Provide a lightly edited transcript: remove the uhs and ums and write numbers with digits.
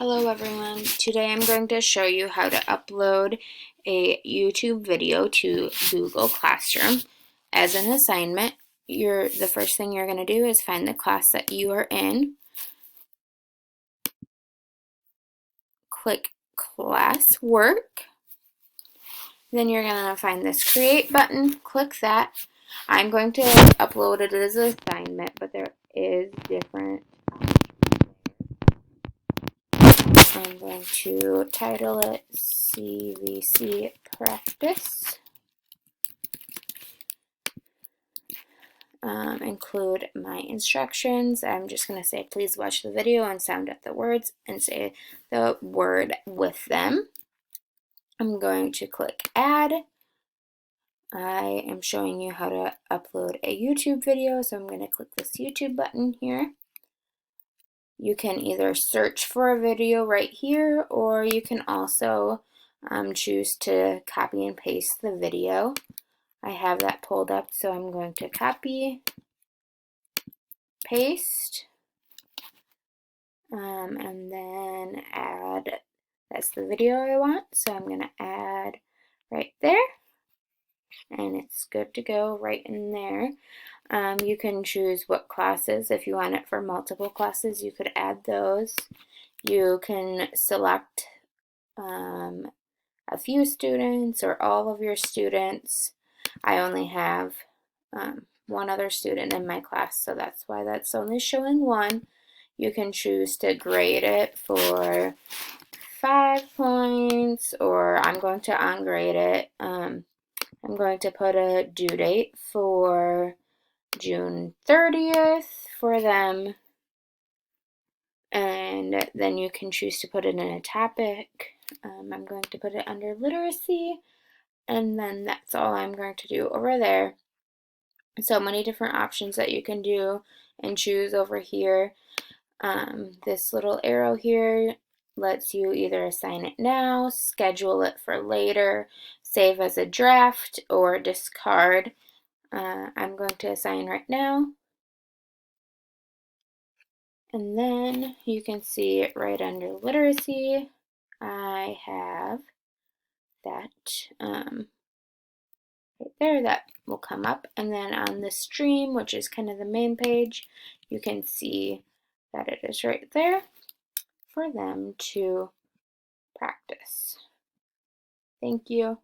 Hello everyone. Today I'm going to show you how to upload a YouTube video to Google Classroom. As an assignment, the first thing you're going to do is find the class that you are in. Click Classwork. Then you're going to find this Create button. Click that. I'm going to upload it as an assignment, but there is different I'm going to title it CVC Practice. Include my instructions. I'm just going to say, please watch the video and sound out the words and say the word with them. I'm going to click Add. I am showing you how to upload a YouTube video, so I'm going to click this YouTube button here. You can either search for a video right here, or you can also choose to copy and paste the video. I have that pulled up, so I'm going to copy, paste, and then add. That's the video I want, so I'm going to add right there, and it's good to go right in there. You can choose what classes. If you want it for multiple classes, you could add those. You can select a few students or all of your students. I only have one other student in my class, so that's why that's only showing one. You can choose to grade it for 5 points, or I'm going to ungrade it. I'm going to put a due date for June 30th for them, and then you can choose to put it in a topic. I'm going to put it under literacy, and then that's all I'm going to do over there. So many different options that you can do and choose over here. This little arrow here lets you either assign it now, schedule it for later, save as a draft, or discard. I'm going to assign right now. And then you can see it right under literacy. I have that right there, that will come up. And then on the stream, which is kind of the main page, you can see that it is right there for them to practice. Thank you.